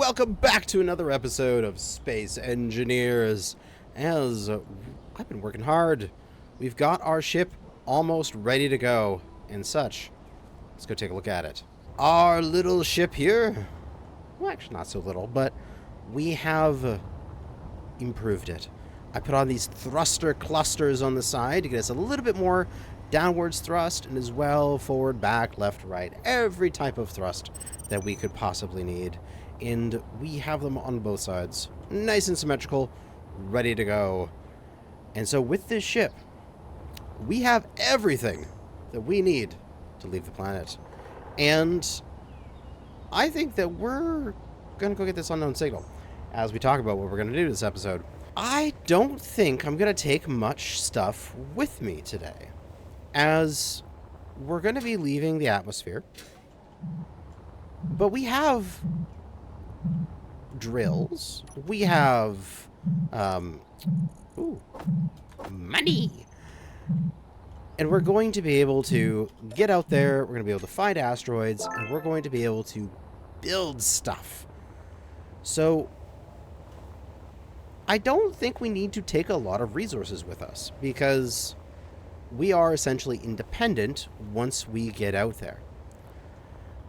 welcome back to another episode of Space Engineers. As I've been working hard, we've got our ship almost ready to go and such. Let's go take a look at it. Our little ship here, well, actually not so little, but we have improved it. I put on these thruster clusters on the side to get us a little bit more downwards thrust, and as well forward, back, left, right, every type of thrust that we could possibly need. And we have them on both sides, nice and symmetrical, ready to go. And so with this ship, we have everything that we need to leave the planet. And I think that we're going to go get this unknown signal as we talk about what we're going to do this episode. I don't think I'm going to take much stuff with me today, as we're going to be leaving the atmosphere. But we have drills. We have money. And we're going to be able to get out there, we're going to be able to find asteroids, and we're going to be able to build stuff. So I don't think we need to take a lot of resources with us, because we are essentially independent once we get out there.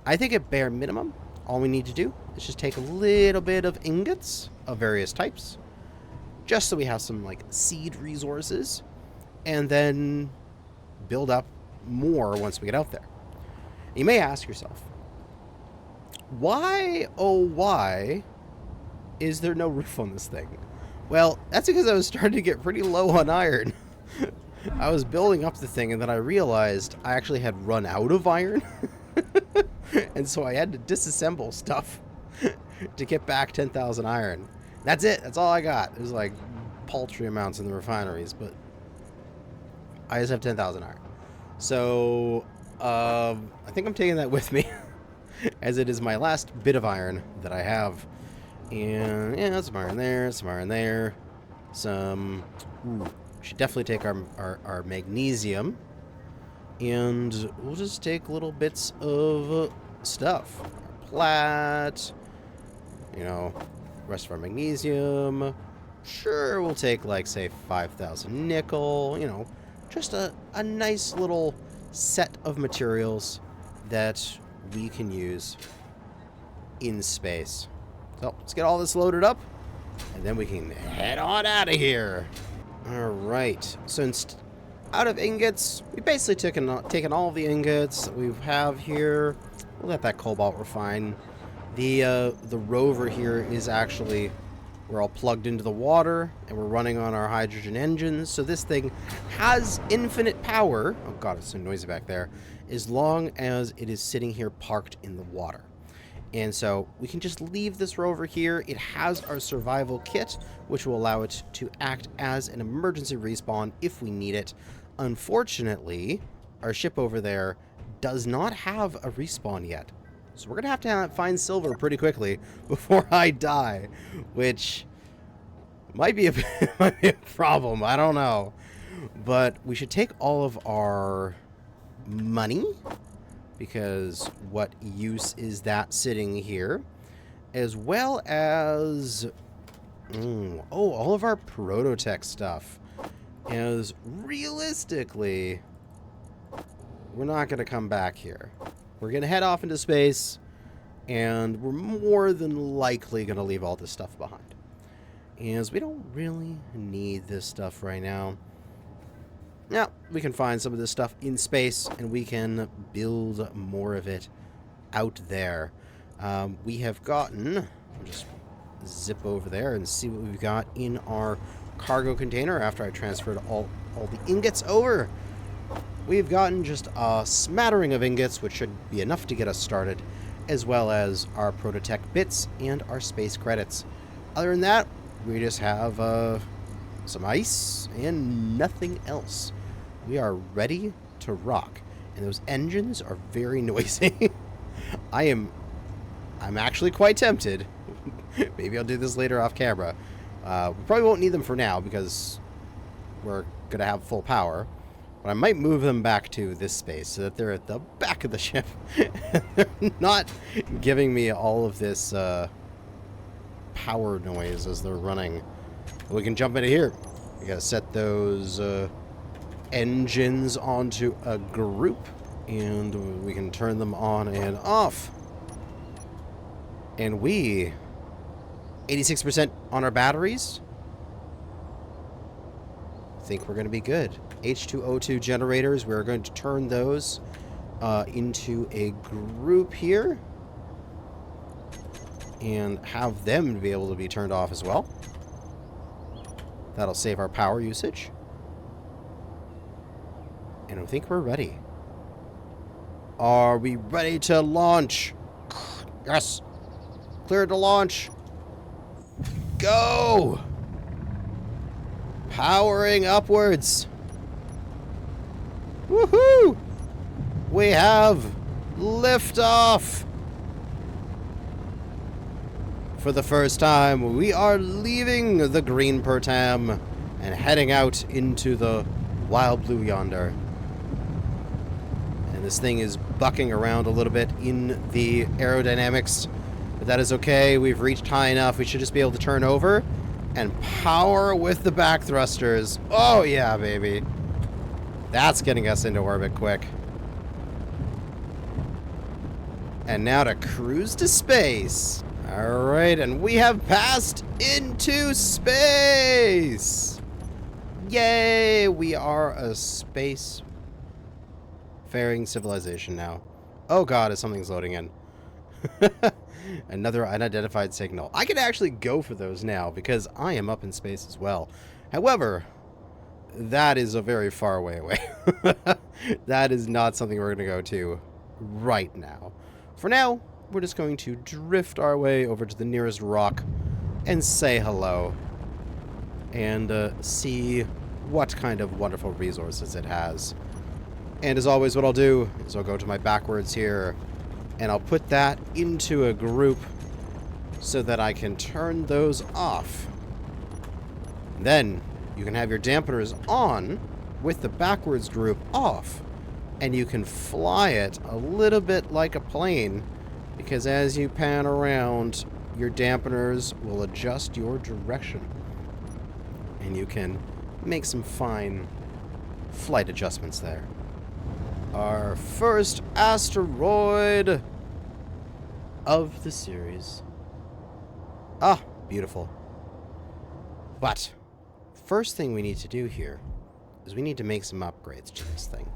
I think at bare minimum, all we need to do is just take a little bit of ingots of various types, just so we have some like seed resources, and then build up more once we get out there. You may ask yourself, why, oh why, is there no roof on this thing? Well, that's because I was starting to get pretty low on iron. I was building up the thing, and then I realized I actually had run out of iron. And so I had to disassemble stuff to get back 10,000 iron. That's it. That's all I got. There's like paltry amounts in the refineries, but I just have 10,000 iron. So I think I'm taking that with me, as it is my last bit of iron that I have. And yeah, some iron there, some iron there, some. Should definitely take our magnesium. And we'll just take little bits of stuff. Our plat, you know, rest of our magnesium. Sure, we'll take, like, say, 5,000 nickel, you know, just a nice little set of materials that we can use in space. So, let's get all this loaded up, and then we can head on out of here. Alright, so out of ingots, we basically taken all of the ingots that we have here. We'll let that cobalt refine. The rover here is actually, we're all plugged into the water, and we're running on our hydrogen engines, so this thing has infinite power. Oh god, it's so noisy back there. As long as it is sitting here parked in the water. And so we can just leave this rover here. It has our survival kit, which will allow it to act as an emergency respawn if we need it. Unfortunately, our ship over there does not have a respawn yet. So we're going to have to find silver pretty quickly before I die, which might be a problem. I don't know. But we should take all of our money, because what use is that sitting here? As well as all of our Prototech stuff. As realistically, we're not going to come back here. We're going to head off into space, and we're more than likely going to leave all this stuff behind, as we don't really need this stuff right now. Now, we can find some of this stuff in space, and we can build more of it out there. We have gotten, I'll just zip over there and see what we've got in our cargo container after I transferred all the ingots over. We've gotten just a smattering of ingots, which should be enough to get us started, as well as our Prototech bits and our space credits. Other than that, we just have some ice and nothing else. We are ready to rock, and those engines are very noisy. I'm actually quite tempted. Maybe I'll do this later off camera. We probably won't need them for now because we're going to have full power. But I might move them back to this space so that they're at the back of the ship. They're not giving me all of this power noise as they're running. We can jump into here. We gotta set those engines onto a group, and we can turn them on and off. And we 86% on our batteries. Think we're going to be good. H2O2 generators, we're going to turn those into a group here and have them be able to be turned off as well. That'll save our power usage. And I think we're ready. Are we ready to launch? Yes. Clear to launch. Go! Powering upwards. Woohoo! We have liftoff. For the first time, we are leaving the green Pertam and heading out into the wild blue yonder. And this thing is bucking around a little bit in the aerodynamics, but that is okay. We've reached high enough. We should just be able to turn over and power with the back thrusters. Oh yeah, baby. That's getting us into orbit quick. And now to cruise to space. Alright, and we have passed into space! Yay! We are a space-faring civilization now. Oh god, something's loading in. Another unidentified signal. I can actually go for those now because I am up in space as well. However, that is a very far way away. That is not something we're going to go to right now. For now, we're just going to drift our way over to the nearest rock and say hello and see what kind of wonderful resources it has. And as always, what I'll do is I'll go to my backwards here and I'll put that into a group so that I can turn those off. Then you can have your dampeners on with the backwards group off, and you can fly it a little bit like a plane, because as you pan around, your dampeners will adjust your direction, and you can make some fine flight adjustments there. Our first asteroid of the series. Ah, beautiful. But first thing we need to do here is we need to make some upgrades to this thing.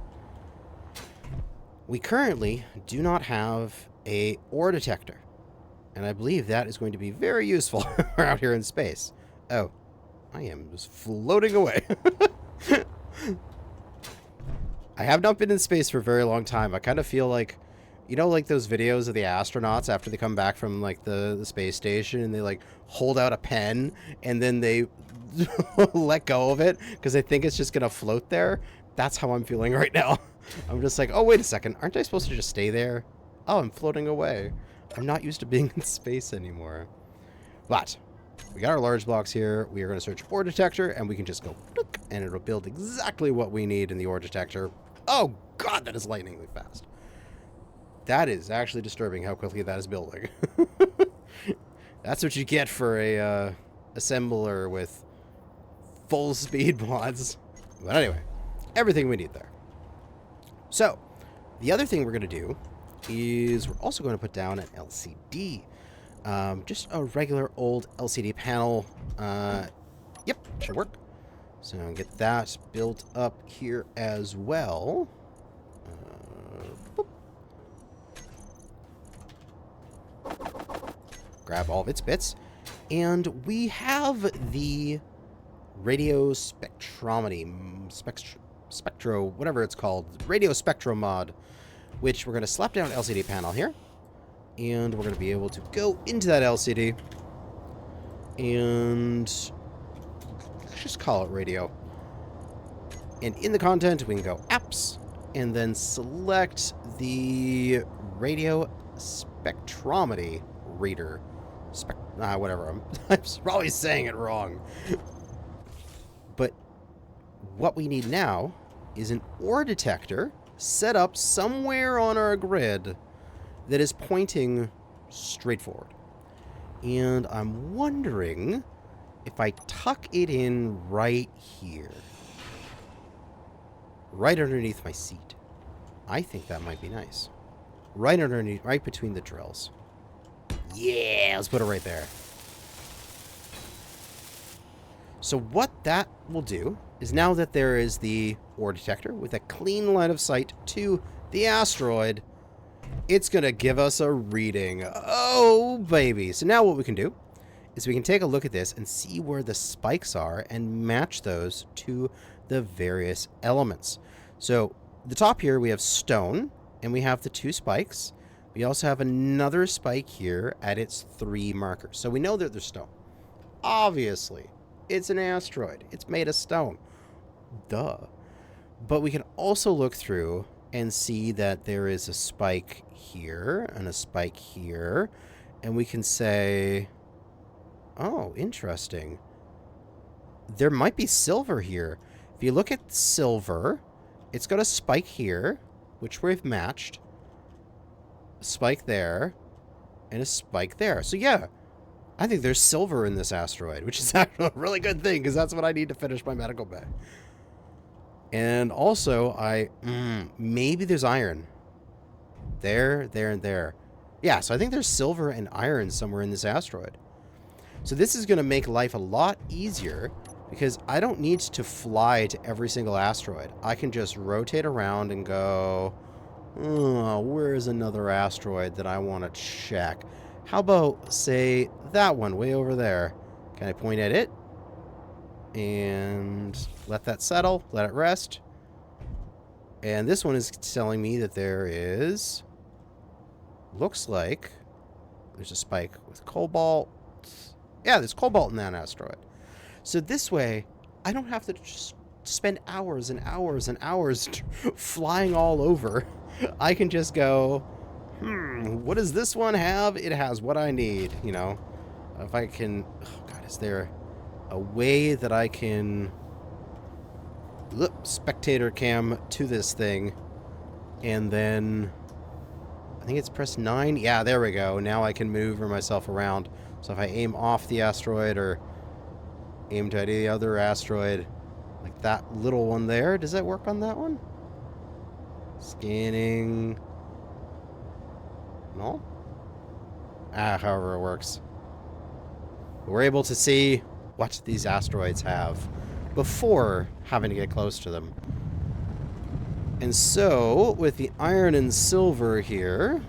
We currently do not have a ore detector, and I believe that is going to be very useful out here in space. Oh, I am just floating away. I have not been in space for a very long time. I kind of feel like, you know, like those videos of the astronauts after they come back from, like, the space station and they, like, hold out a pen and then they let go of it because they think it's just going to float there. That's how I'm feeling right now. I'm just like, oh, wait a second. Aren't I supposed to just stay there? Oh, I'm floating away. I'm not used to being in space anymore. But we got our large blocks here. We are going to search ore detector, and we can just go, and it'll build exactly what we need in the ore detector. Oh, God, that is lightningly fast. That is actually disturbing how quickly that is building. That's what you get for a assembler with full speed mods. But anyway, everything we need there. So, the other thing we're going to do is we're also going to put down an LCD. Just a regular old LCD panel. Yep, should work. So get that built up here as well. Grab all of its bits. And we have the radio spectrometry, spectro, whatever it's called, radio spectro mod, which we're going to slap down an LCD panel here. And we're going to be able to go into that LCD and let's just call it radio. And in the content, we can go apps and then select the radio spectrometry reader. Whatever. I'm probably saying it wrong. But what we need now is an ore detector set up somewhere on our grid that is pointing straight forward. And I'm wondering if I tuck it in right here. Right underneath my seat. I think that might be nice. Right underneath, right between the drills. Yeah, let's put it right there. So what that will do is now that there is the ore detector with a clean line of sight to the asteroid, it's going to give us a reading. Oh, baby. So now what we can do is we can take a look at this and see where the spikes are and match those to the various elements. So the top here we have stone and we have the 2 spikes. We also have another spike here at its 3 markers. So we know that there's stone. Obviously, it's an asteroid. It's made of stone. Duh. But we can also look through and see that there is a spike here and a spike here. And we can say, oh, interesting. There might be silver here. If you look at silver, it's got a spike here, which we've matched. A spike there, and a spike there. So yeah, I think there's silver in this asteroid, which is actually a really good thing, because that's what I need to finish my medical bay. And also, maybe there's iron. There, there, and there. Yeah, so I think there's silver and iron somewhere in this asteroid. So this is going to make life a lot easier, because I don't need to fly to every single asteroid. I can just rotate around and go, oh, where's another asteroid that I want to check? How about, say, that one way over there? Can I point at it? And let that settle, let it rest. And this one is telling me that there is, looks like, there's a spike with cobalt. Yeah, there's cobalt in that asteroid. So this way, I don't have to just spend hours and hours and hours flying all over. I can just go, what does this one have? It has what I need, you know. If I can, oh God, is there a way that I can spectator cam to this thing, and then I think it's press 9. Yeah, there we go. Now I can maneuver myself around. So if I aim off the asteroid or aim to any other asteroid, like that little one there, does that work on that one? Scanning. No? However it works. We're able to see what these asteroids have before having to get close to them. And so, with the iron and silver here,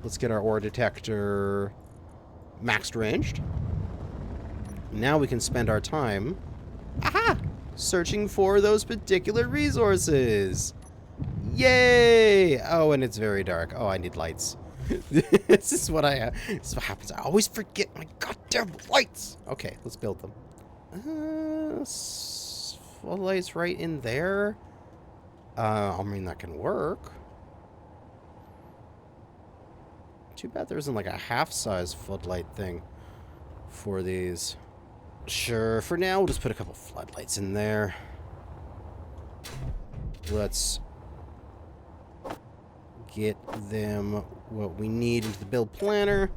let's get our ore detector maxed ranged. Now we can spend our time, searching for those particular resources. Yay! Oh, and it's very dark. Oh, I need lights. This is what happens. I always forget my goddamn lights. Okay, let's build them. Floodlights right in there. I mean, that can work. Too bad there isn't like a half-size floodlight thing for these. Sure, for now, we'll just put a couple floodlights in there. Let's get them what we need into the build planner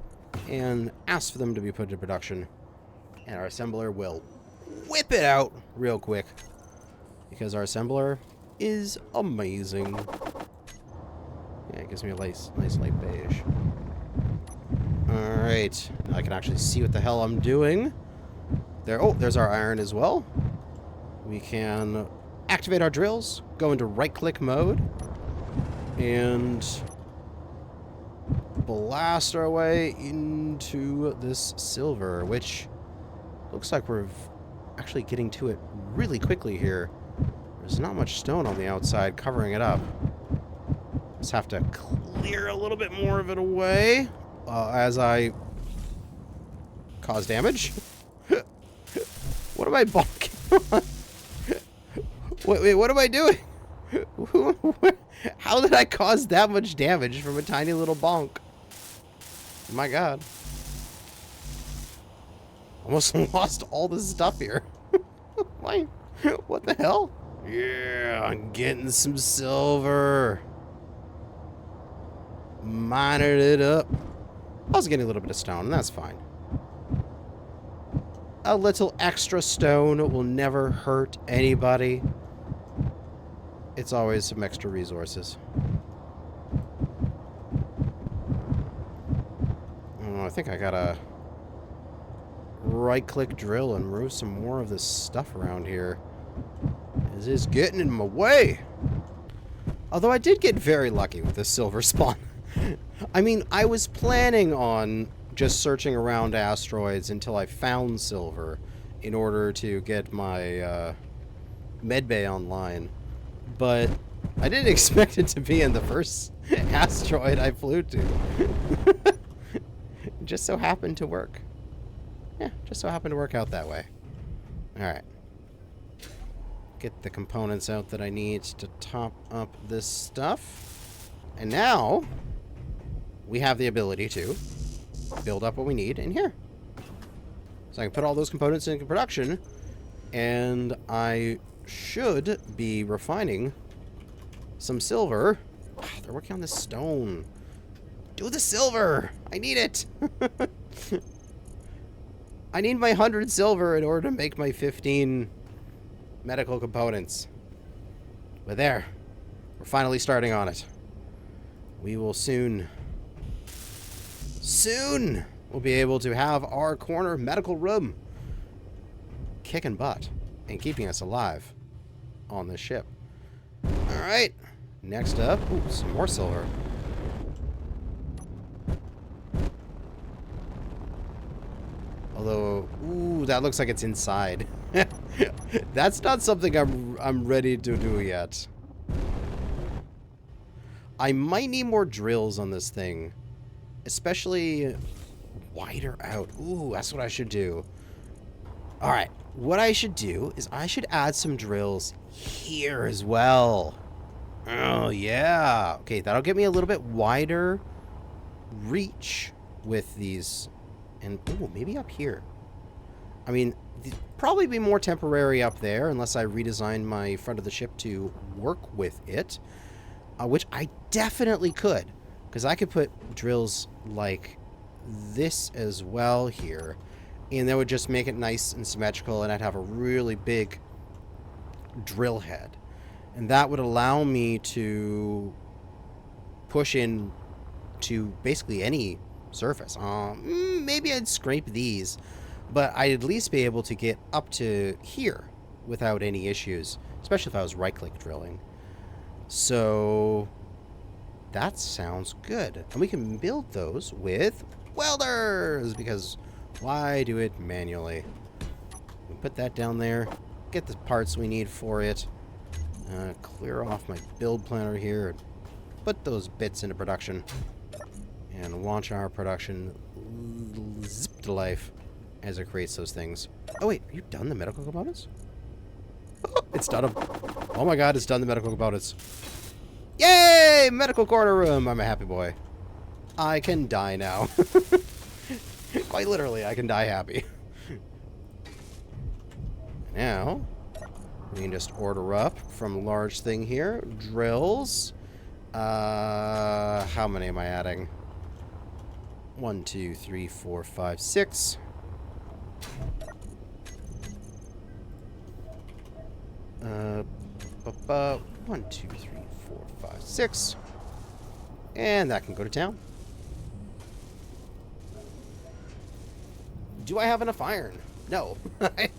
and ask for them to be put into production. And our assembler will whip it out real quick, because our assembler is amazing. Yeah, it gives me a nice light beige. Alright, now I can actually see what the hell I'm doing. There, oh, there's our iron as well. We can activate our drills, go into right-click mode, and blast our way into this silver, which looks like we're actually getting to it really quickly here. There's not much stone on the outside covering it up. Just have to clear a little bit more of it away as I cause damage. What am I bonking on? Wait, what am I doing? How did I cause that much damage from a tiny little bonk? My God. Almost lost all this stuff here. Why? What the hell? Yeah, I'm getting some silver. Mining it up. I was getting a little bit of stone, and that's fine. A little extra stone will never hurt anybody. It's always some extra resources. Oh, I think I gotta right-click drill and move some more of this stuff around here. This is getting in my way. Although I did get very lucky with this silver spawn. I mean, I was planning on just searching around asteroids until I found silver in order to get my medbay online. But I didn't expect it to be in the first asteroid I flew to. It just so happened to work. Yeah, just so happened to work out that way. Alright. Get the components out that I need to top up this stuff. And now we have the ability to build up what we need in here. So I can put all those components into production, and I should be refining some silver. Ah, they're working on this stone. Do the silver! I need it! I need my 100 silver in order to make my 15 medical components. But there. We're finally starting on it. We will soon we'll be able to have our corner medical room kicking butt and keeping us alive on this ship. Alright. Next up, ooh, some more silver. Although, ooh, that looks like it's inside. That's not something I'm ready to do yet. I might need more drills on this thing. Especially wider out. Ooh, that's what I should do. Alright, what I should do is I should add some drills here as well. Oh, yeah. Okay, that'll get me a little bit wider reach with these. And, ooh, maybe up here. I mean, probably be more temporary up there unless I redesign my front of the ship to work with it. Which I definitely could. Because I could put drills like this as well here. And that would just make it nice and symmetrical, and I'd have a really big drill head. And that would allow me to push in to basically any surface. Maybe I'd scrape these, but I'd at least be able to get up to here without any issues, especially if I was right-click drilling. So that sounds good. And we can build those with welders, because why do it manually? We put that down there, get the parts we need for it, clear off my build planner here, and put those bits into production, and launch our production zip to life as it creates those things. Oh wait, are you done the medical components? It's done them. Oh my god, it's done the medical components. Yay! Medical corner room! I'm a happy boy. I can die now. Quite literally, I can die happy. Now, we can just order up from large thing here. Drills. How many am I adding? 1, 2, 3, 4, 5, 6. 1, 2, 3, 4, 5, 6. And that can go to town. Do I have enough iron? No.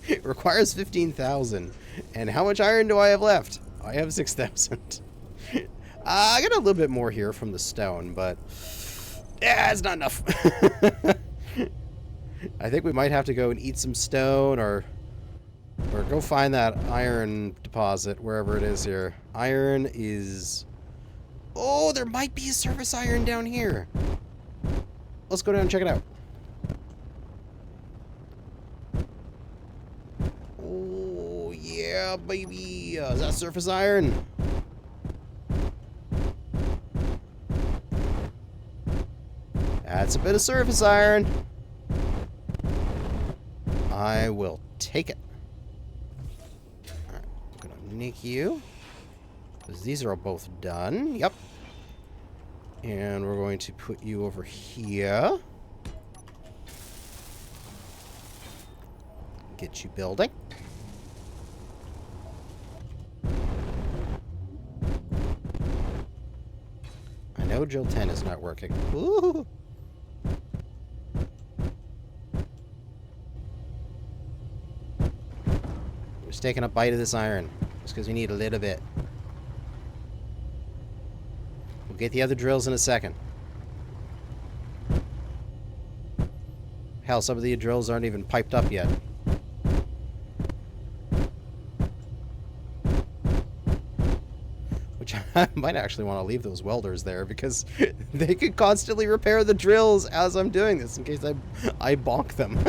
It requires 15,000. And how much iron do I have left? I have 6,000. I got a little bit more here from the stone, but yeah, it's not enough. I think we might have to go and eat some stone, or go find that iron deposit wherever it is here. Iron is... Oh, there might be a surface iron down here. Let's go down and check it out. Oh, yeah, baby. Is that surface iron? That's a bit of surface iron. I will take it. Alright, I'm gonna nick you, because these are both done. Yep. And we're going to put you over here. Get you building. I know drill 10 is not working. Ooh. We're just taking a bite of this iron. Just because we need a little bit. We'll get the other drills in a second. Hell, some of the drills aren't even piped up yet. Which I might actually want to leave those welders there because they could constantly repair the drills as I'm doing this in case I bonk them.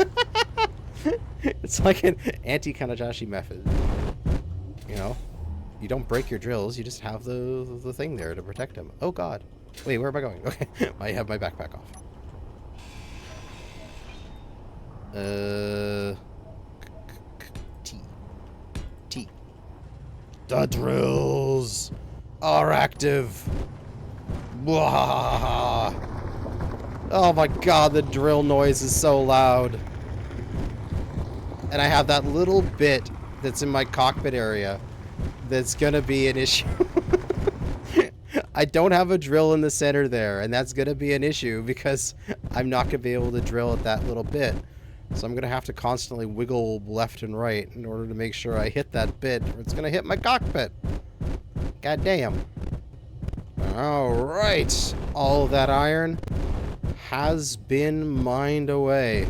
It's like an anti-Kanajashi method. You know? You don't break your drills, you just have the thing there to protect them. Oh god. Wait, where am I going? Okay, I have my backpack off. T. The drills are active. Blah. Oh my god, the drill noise is so loud. And I have that little bit that's in my cockpit area that's gonna be an issue. I don't have a drill in the center there, and that's gonna be an issue because I'm not gonna be able to drill at that little bit. So I'm gonna have to constantly wiggle left and right in order to make sure I hit that bit, or it's gonna hit my cockpit. God damn. Alright. All of that iron has been mined away.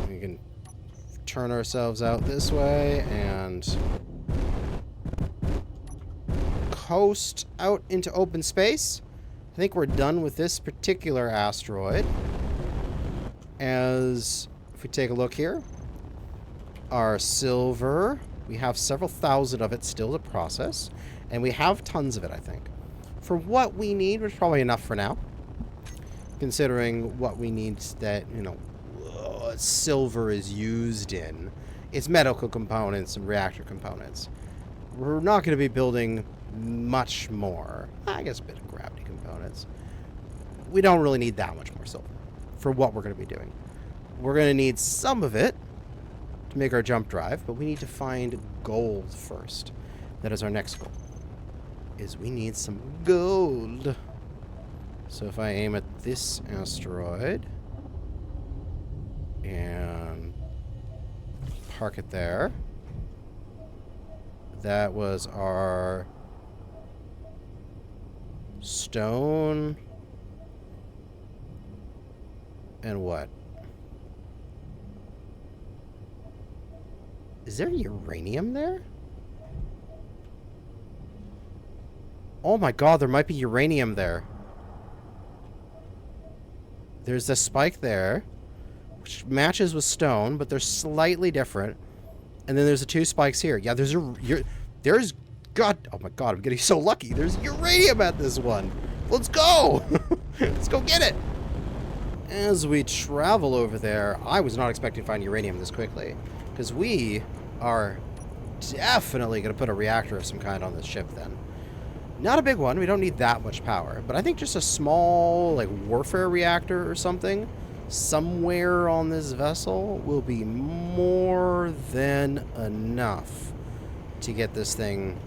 We can turn ourselves out this way and coast out into open space. I think we're done with this particular asteroid. As if we take a look here, our silver, we have several thousand of it still to process, and we have tons of it, I think. For what we need, which is probably enough for now, considering what we need that, you know, silver is used in. It's medical components and reactor components. We're not going to be building much more. I guess a bit of gravity components. We don't really need that much more silver for what we're going to be doing. We're going to need some of it to make our jump drive, but we need to find gold first. That is our next goal. Is we need some gold. So if I aim at this asteroid and park it there, that was our stone. And what? Is there uranium there? Oh my god, there might be uranium there. There's a spike there, which matches with stone, but they're slightly different. And then there's the two spikes here. Yeah, there's god, oh my god, I'm getting so lucky. There's uranium at this one. Let's go. Let's go get it. As we travel over there, I was not expecting to find uranium this quickly, because we are definitely going to put a reactor of some kind on this ship then. Not a big one, we don't need that much power, but I think just a small, like, warfare reactor or something somewhere on this vessel will be more than enough to get this thing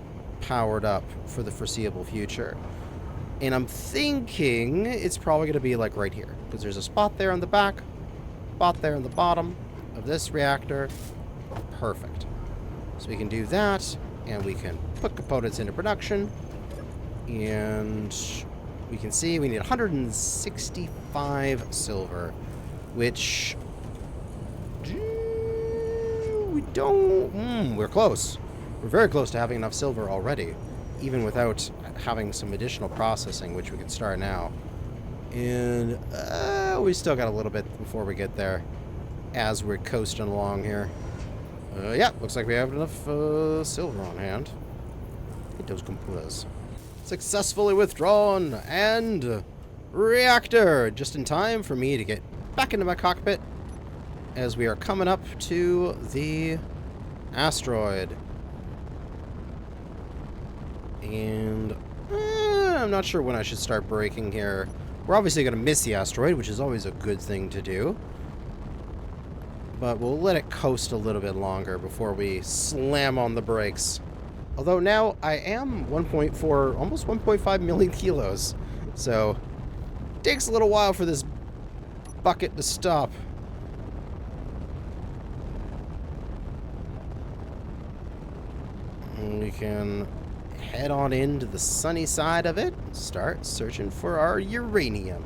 powered up for the foreseeable future. And I'm thinking it's probably going to be like right here, because there's a spot there on the back, spot there on the bottom of this reactor. Perfect. So we can do that, and we can put components into production, and we can see we need 165 silver, which we don't. We're close. We're very close to having enough silver already, even without having some additional processing, which we can start now. And we still got a little bit before we get there as we're coasting along here. Yeah, looks like we have enough silver on hand. Get those computers. Successfully withdrawn, and reactor just in time for me to get back into my cockpit as we are coming up to the asteroid. And I'm not sure when I should start braking here. We're obviously going to miss the asteroid, which is always a good thing to do. But we'll let it coast a little bit longer before we slam on the brakes. Although now I am 1.4, almost 1.5 million kilos. So it takes a little while for this bucket to stop. And we can head on into the sunny side of it and start searching for our uranium.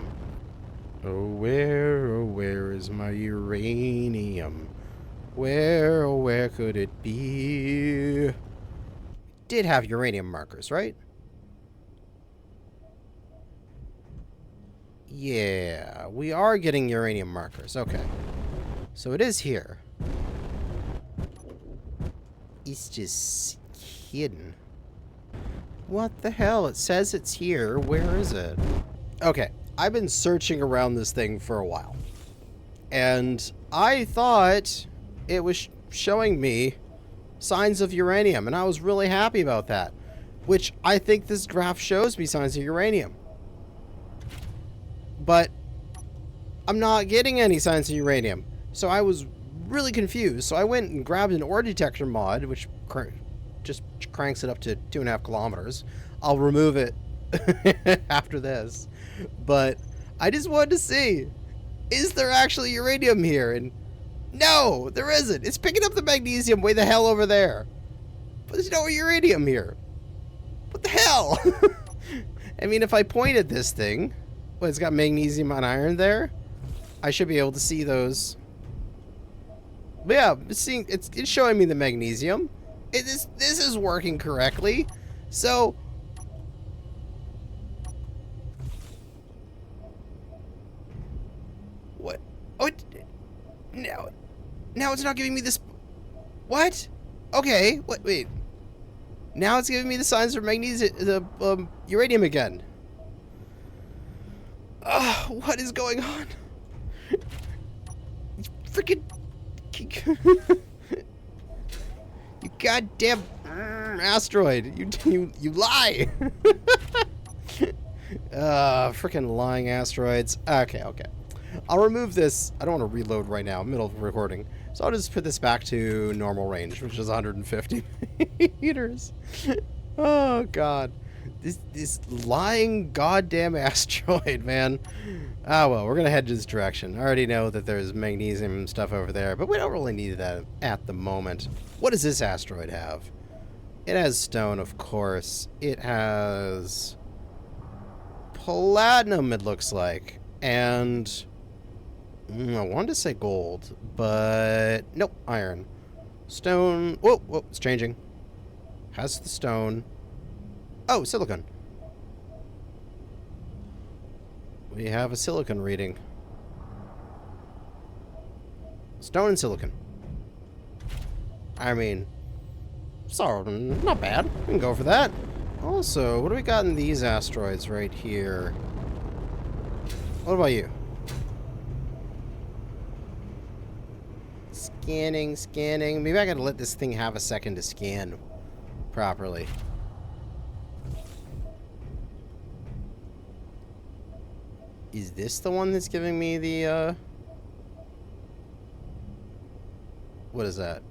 Oh, where is my uranium? Where, oh, where could it be? Did have uranium markers, right? Yeah, we are getting uranium markers. Okay. So it is here. It's just hidden. What the hell? It says it's here. Where is it? Okay. I've been searching around this thing for a while. And I thought it was showing me signs of uranium. And I was really happy about that. Which I think this graph shows me signs of uranium. But I'm not getting any signs of uranium. So I was really confused. So I went and grabbed an ore detector mod, which just cranks it up to 2.5 kilometers. I'll remove it after this. But I just wanted to see, is there actually uranium here? And no, there isn't. It's picking up the magnesium way the hell over there. But there's no uranium here. What the hell? I mean, if I point at this thing, well, it's got magnesium and iron there, I should be able to see those. But yeah, it's showing me the magnesium. This is working correctly. So what? Oh, now it's not giving me this. What? Okay. Wait. Now it's giving me the signs for magnesium, the uranium again. What is going on? Freaking. You goddamn asteroid. You lie. Freaking lying asteroids. Okay. I'll remove this. I don't want to reload right now, middle of recording. So I'll just put this back to normal range, which is 150 meters. Oh, God. This lying goddamn asteroid, man. Ah, well, we're going to head to this direction. I already know that there's magnesium and stuff over there, but we don't really need that at the moment. What does this asteroid have? It has stone, of course. It has platinum, it looks like. And I wanted to say gold, but nope, iron. Stone. Whoa, it's changing. Has the stone. Oh, silicon. We have a silicon reading. Stone and silicon. I mean, sorry, not bad. We can go for that. Also, what do we got in these asteroids right here? What about you? Scanning. Maybe I gotta let this thing have a second to scan properly. Is this the one that's giving me the, what is that?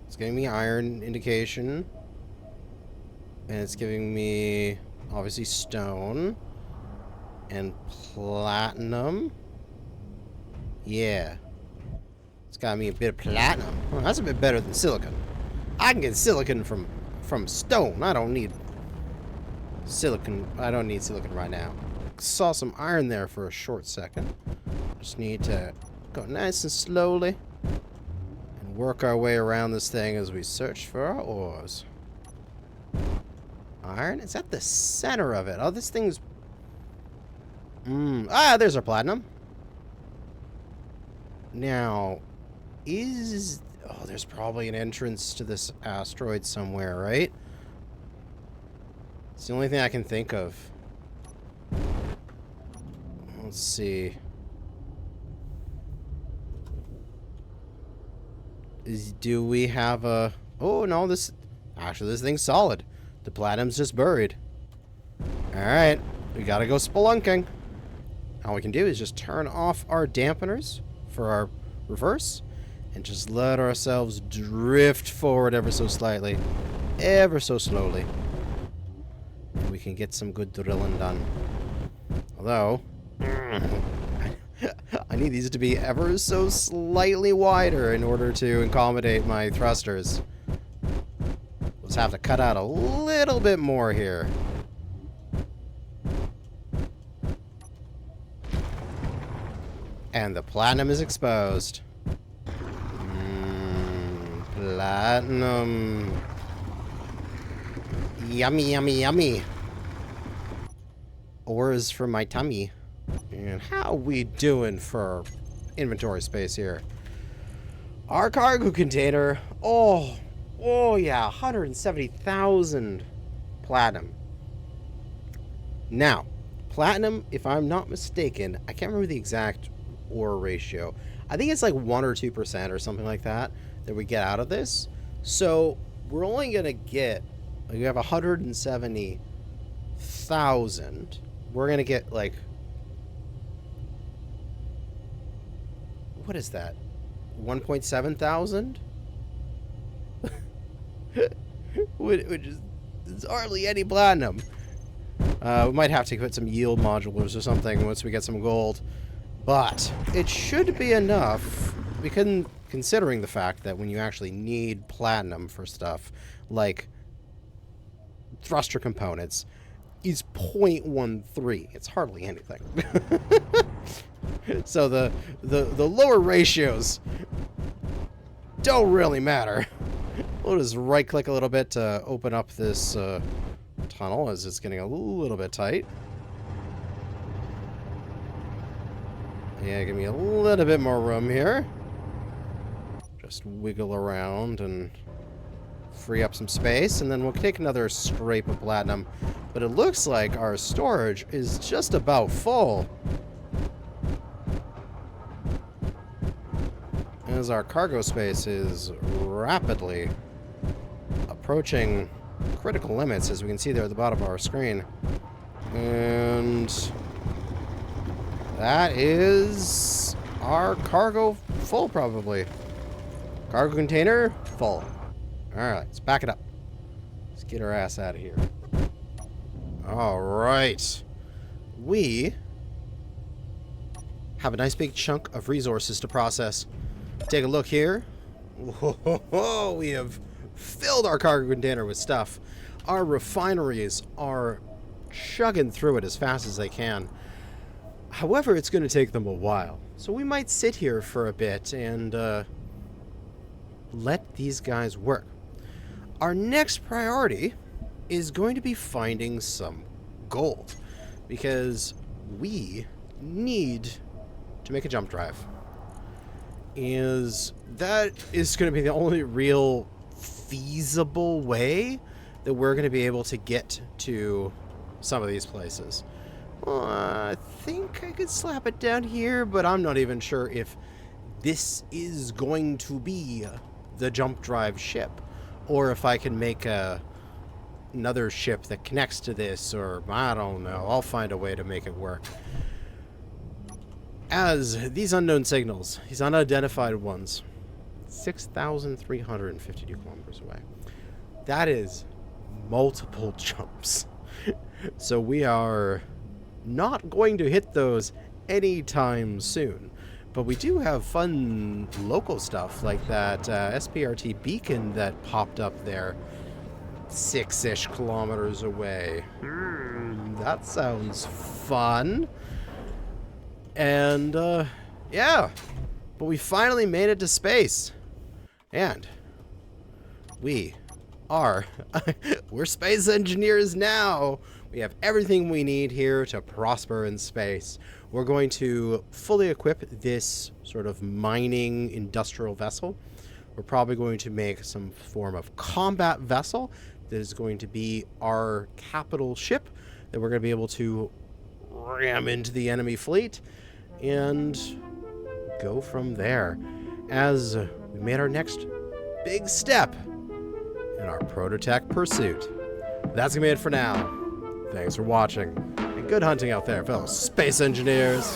It's giving me iron indication. And it's giving me, obviously, stone. And platinum. Yeah. It's got me a bit of platinum. Well, that's a bit better than silicon. I can get silicon from stone. I don't need silicon. I don't need silicon right now. Saw some iron there for a short second. Just need to go nice and slowly and work our way around this thing as we search for our ores. Iron? It's at the center of it. Oh, this thing's... there's our platinum. Now, oh, there's probably an entrance to this asteroid somewhere, right? It's the only thing I can think of. Let's see. Do we have a... Oh, no, actually, this thing's solid. The platinum's just buried. Alright, we gotta go spelunking. All we can do is just turn off our dampeners for our reverse. and just let ourselves drift forward ever so slightly, ever so slowly. And we can get some good drilling done. Although, I need these to be ever so slightly wider in order to accommodate my thrusters. Let's have to cut out a little bit more here. And the platinum is exposed. Platinum. Yummy, yummy, yummy. Ores for my tummy. And how we doing for inventory space here? Our cargo container. Oh yeah, 170,000 platinum. Now, platinum, if I'm not mistaken, I can't remember the exact ore ratio. I think it's like 1 or 2% or something like that we get out of this. So we're only gonna get, like, we have 170,000. We're gonna get like, what is that? 1.7 thousand? Which is, it's hardly any platinum. We might have to put some yield modulars or something once we get some gold. But it should be enough, because considering the fact that when you actually need platinum for stuff like thruster components, is 0.13. It's hardly anything. So the lower ratios don't really matter. We'll just right click a little bit to open up this tunnel as it's getting a little bit tight. Yeah, give me a little bit more room here. Just wiggle around and free up some space, and then we'll take another scrape of platinum. But it looks like our storage is just about full, as our cargo space is rapidly approaching critical limits, as we can see there at the bottom of our screen. And that is our cargo full, probably. Cargo container full. Alright, let's back it up. Let's get our ass out of here. Alright. We have a nice big chunk of resources to process. Take a look here. Whoa, we have filled our cargo container with stuff. Our refineries are chugging through it as fast as they can. However, it's going to take them a while. So we might sit here for a bit and let these guys work. Our next priority is going to be finding some gold, because we need to make a jump drive. That is going to be the only real feasible way that we're going to be able to get to some of these places. Well, I think I could slap it down here, but I'm not even sure if this is going to be the jump drive ship, or if I can make another ship that connects to this, or I don't know. I'll find a way to make it work. As these unknown signals, these unidentified ones, 6,352 kilometers away. That is multiple jumps. So we are not going to hit those anytime soon. But we do have fun local stuff, like that SPRT beacon that popped up there 6-ish kilometers away. That sounds fun. And, yeah. But we finally made it to space. And we are... we're space engineers now. We have everything we need here to prosper in space. We're going to fully equip this sort of mining industrial vessel. We're probably going to make some form of combat vessel that is going to be our capital ship that we're going to be able to ram into the enemy fleet and go from there as we made our next big step in our Prototech pursuit. That's gonna be it for now. Thanks for watching, and good hunting out there, fellow space engineers.